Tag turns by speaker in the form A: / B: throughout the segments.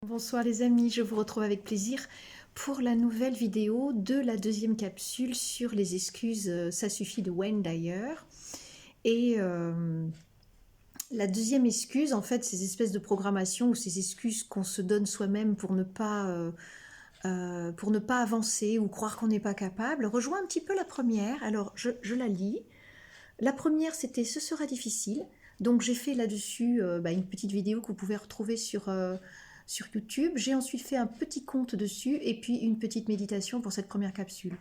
A: Bonsoir les amis, je vous retrouve avec plaisir pour la nouvelle vidéo de la deuxième capsule sur les excuses, ça suffit de Wayne Dyer. Et la deuxième excuse, en fait, ces espèces de programmation ou ces excuses qu'on se donne soi-même pour ne pas avancer ou croire qu'on n'est pas capable, rejoint un petit peu la première. Alors je la lis. La première, c'était « Ce sera difficile ». Donc j'ai fait là-dessus une petite vidéo que vous pouvez retrouver sur YouTube. J'ai ensuite fait un petit conte dessus et puis une petite méditation pour cette première capsule.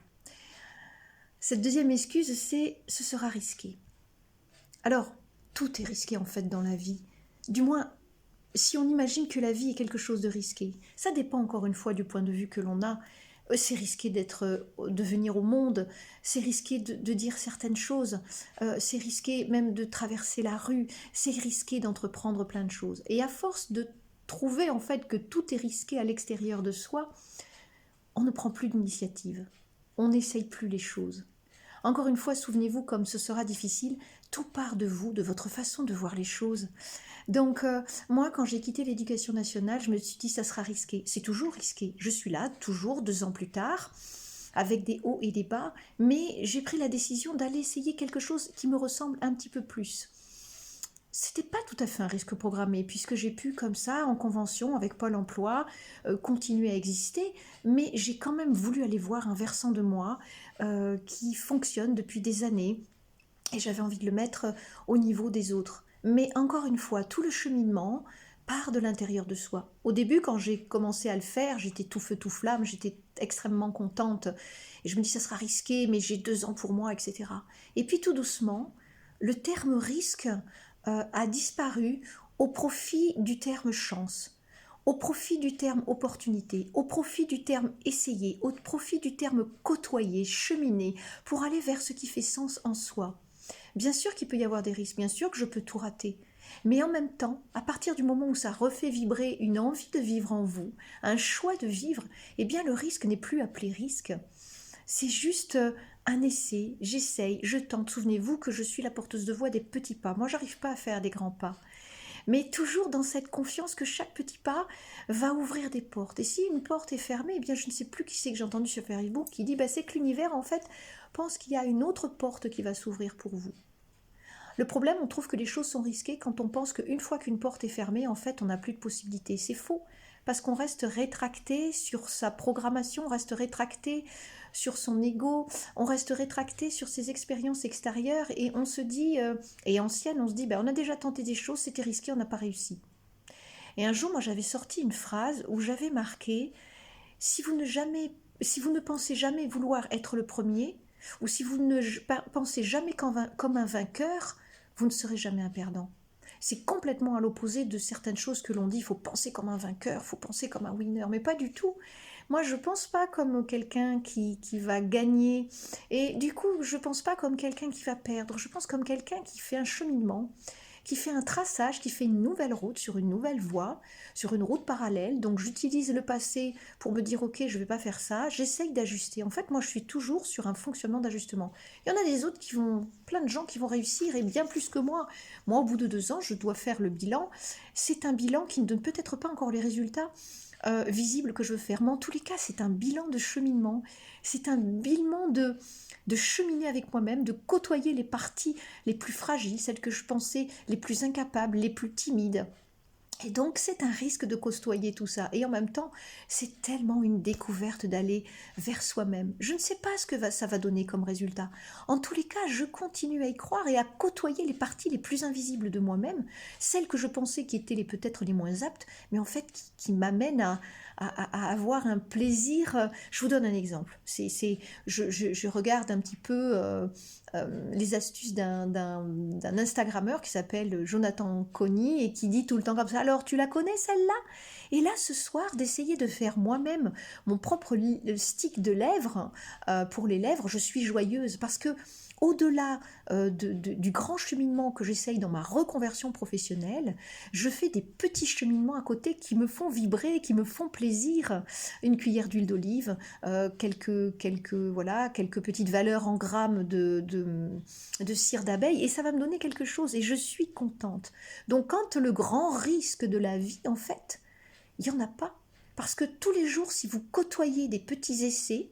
A: Cette deuxième excuse, c'est « ce sera risqué ». Alors, tout est risqué en fait dans la vie. Du moins, si on imagine que la vie est quelque chose de risqué. Ça dépend encore une fois du point de vue que l'on a. C'est risqué de venir au monde, c'est risqué de dire certaines choses, c'est risqué même de traverser la rue, c'est risqué d'entreprendre plein de choses. Et à force de trouver en fait que tout est risqué à l'extérieur de soi, on ne prend plus d'initiative, on n'essaye plus les choses. Encore une fois, souvenez-vous, comme ce sera difficile, tout part de vous, de votre façon de voir les choses. Donc, moi, quand j'ai quitté l'éducation nationale, je me suis dit, ça sera risqué. C'est toujours risqué. Je suis là, toujours, 2 ans plus tard, avec des hauts et des bas, mais j'ai pris la décision d'aller essayer quelque chose qui me ressemble un petit peu plus. C'était pas tout à fait un risque programmé, puisque j'ai pu, comme ça, en convention avec Pôle emploi, continuer à exister, mais j'ai quand même voulu aller voir un versant de moi qui fonctionne depuis des années, et j'avais envie de le mettre au niveau des autres. Mais encore une fois, tout le cheminement part de l'intérieur de soi. Au début, quand j'ai commencé à le faire, j'étais tout feu, tout flamme, j'étais extrêmement contente. Et je me dis, ça sera risqué, mais j'ai 2 ans pour moi, etc. Et puis tout doucement, le terme risque a disparu au profit du terme chance, au profit du terme opportunité, au profit du terme essayer, au profit du terme côtoyer, cheminer, pour aller vers ce qui fait sens en soi. Bien sûr qu'il peut y avoir des risques, bien sûr que je peux tout rater. Mais en même temps, à partir du moment où ça refait vibrer une envie de vivre en vous, un choix de vivre, eh bien le risque n'est plus appelé risque. C'est juste un essai, j'essaye, je tente. Souvenez-vous que je suis la porteuse de voix des petits pas. Moi, j'arrive pas à faire des grands pas. Mais toujours dans cette confiance que chaque petit pas va ouvrir des portes. Et si une porte est fermée, eh bien je ne sais plus qui c'est que j'ai entendu sur Facebook qui dit c'est que l'univers en fait pense qu'il y a une autre porte qui va s'ouvrir pour vous. Le problème, on trouve que les choses sont risquées quand on pense qu'une fois qu'une porte est fermée, en fait, on n'a plus de possibilités. C'est faux, parce qu'on reste rétracté sur sa programmation, on reste rétracté sur son ego, on reste rétracté sur ses expériences extérieures, et on se dit, et anciennes, on se dit, on a déjà tenté des choses, c'était risqué, on n'a pas réussi. Et un jour, moi, j'avais sorti une phrase où j'avais marqué, si vous ne pensez jamais vouloir être le premier, ou si vous ne pensez jamais comme un vainqueur, vous ne serez jamais un perdant. C'est complètement à l'opposé de certaines choses que l'on dit, il faut penser comme un vainqueur, il faut penser comme un winner, mais pas du tout. Moi, je ne pense pas comme quelqu'un qui va gagner, et du coup, je ne pense pas comme quelqu'un qui va perdre, je pense comme quelqu'un qui fait un cheminement, qui fait un traçage, qui fait une nouvelle route sur une nouvelle voie, sur une route parallèle. Donc j'utilise le passé pour me dire ok, je ne vais pas faire ça, j'essaye d'ajuster. En fait, moi je suis toujours sur un fonctionnement d'ajustement. Il y en a des autres plein de gens qui vont réussir et bien plus que moi. Moi, au bout de 2 ans, je dois faire le bilan. C'est un bilan qui ne donne peut-être pas encore les résultats visibles que je veux faire. Mais en tous les cas, c'est un bilan de cheminement. C'est un bilan de cheminer avec moi-même, de côtoyer les parties les plus fragiles, celles que je pensais les plus incapables, les plus timides. Et donc, c'est un risque de côtoyer tout ça. Et en même temps, c'est tellement une découverte d'aller vers soi-même. Je ne sais pas ce que ça va donner comme résultat. En tous les cas, je continue à y croire et à côtoyer les parties les plus invisibles de moi-même, celles que je pensais qui étaient peut-être les moins aptes, mais en fait qui m'amènent à avoir un plaisir. Je vous donne un exemple. Je regarde un petit peu les astuces d'un Instagrammeur qui s'appelle Jonathan Conny et qui dit tout le temps comme ça, alors tu la connais celle-là? Et là ce soir d'essayer de faire moi-même mon propre stick de lèvres pour les lèvres, je suis joyeuse parce que au-delà du grand cheminement que j'essaye dans ma reconversion professionnelle, je fais des petits cheminements à côté qui me font vibrer, qui me font plaisir. Une cuillère d'huile d'olive, quelques petites valeurs en grammes de cire d'abeille, et ça va me donner quelque chose, et je suis contente. Donc quand le grand risque de la vie, en fait, Il n'y en a pas. Parce que tous les jours, si vous côtoyez des petits essais,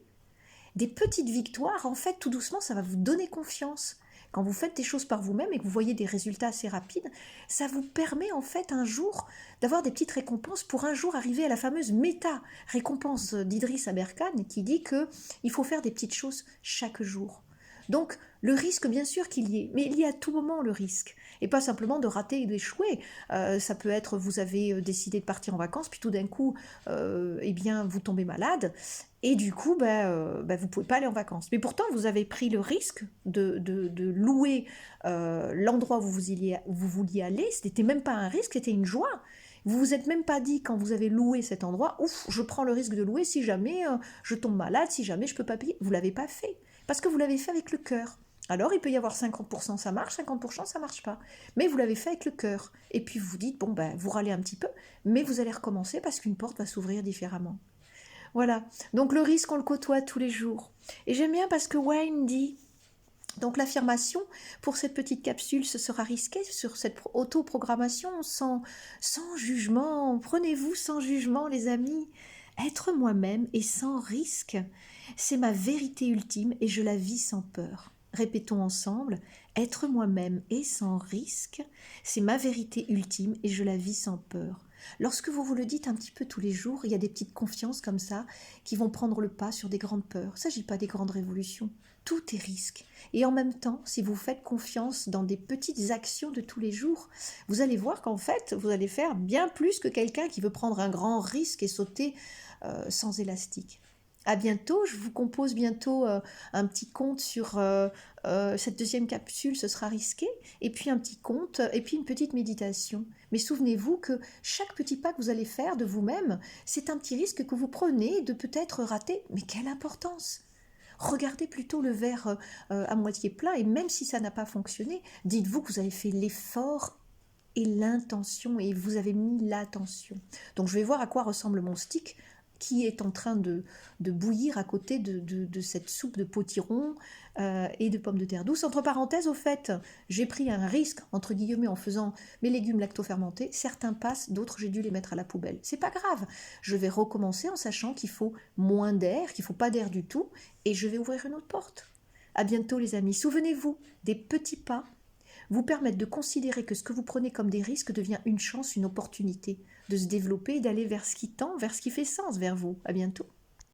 A: des petites victoires, en fait, tout doucement, ça va vous donner confiance. Quand vous faites des choses par vous-même et que vous voyez des résultats assez rapides, ça vous permet en fait un jour d'avoir des petites récompenses pour un jour arriver à la fameuse méta-récompense d'Idriss Aberkane qui dit qu'il faut faire des petites choses chaque jour. Donc, le risque, bien sûr qu'il y est, mais il y a à tout moment le risque. Et pas simplement de rater et d'échouer. Ça peut être, vous avez décidé de partir en vacances, puis tout d'un coup, eh bien, vous tombez malade, et du coup, vous ne pouvez pas aller en vacances. Mais pourtant, vous avez pris le risque de louer l'endroit où vous vouliez aller. Ce n'était même pas un risque, c'était une joie. Vous vous êtes même pas dit, quand vous avez loué cet endroit, ouf, je prends le risque de louer si jamais je tombe malade, si jamais je ne peux pas payer. Vous ne l'avez pas fait. Parce que vous l'avez fait avec le cœur. Alors, il peut y avoir 50% ça marche, 50% ça marche pas. Mais vous l'avez fait avec le cœur. Et puis vous dites, bon, vous râlez un petit peu, mais vous allez recommencer parce qu'une porte va s'ouvrir différemment. Voilà. Donc le risque, on le côtoie tous les jours. Et j'aime bien parce que Wayne dit, donc l'affirmation pour cette petite capsule, ce sera risqué sur cette autoprogrammation sans jugement. Prenez-vous sans jugement, les amis. Être moi-même et sans risque, c'est ma vérité ultime et je la vis sans peur. Répétons ensemble, être moi-même et sans risque, c'est ma vérité ultime et je la vis sans peur. Lorsque vous vous le dites un petit peu tous les jours, il y a des petites confiances comme ça qui vont prendre le pas sur des grandes peurs. Il ne s'agit pas des grandes révolutions. Tout est risque. Et en même temps, si vous faites confiance dans des petites actions de tous les jours, vous allez voir qu'en fait, vous allez faire bien plus que quelqu'un qui veut prendre un grand risque et sauter sans élastique. À bientôt, je vous compose bientôt un petit conte sur cette deuxième capsule, ce sera risqué, et puis un petit conte, et puis une petite méditation. Mais souvenez-vous que chaque petit pas que vous allez faire de vous-même, c'est un petit risque que vous prenez de peut-être rater, mais quelle importance! Regardez plutôt le verre à moitié plein, et même si ça n'a pas fonctionné, dites-vous que vous avez fait l'effort et l'intention, et vous avez mis l'attention. Donc je vais voir à quoi ressemble mon stick, qui est en train de bouillir à côté de cette soupe de potiron et de pommes de terre douces. Entre parenthèses, au fait, j'ai pris un risque, entre guillemets, en faisant mes légumes lacto-fermentés. Certains passent, d'autres j'ai dû les mettre à la poubelle. C'est pas grave, je vais recommencer en sachant qu'il faut moins d'air, qu'il ne faut pas d'air du tout, et je vais ouvrir une autre porte. À bientôt les amis. Souvenez-vous, des petits pas vous permettent de considérer que ce que vous prenez comme des risques devient une chance, une opportunité de se développer et d'aller vers ce qui tend, vers ce qui fait sens vers vous. À bientôt.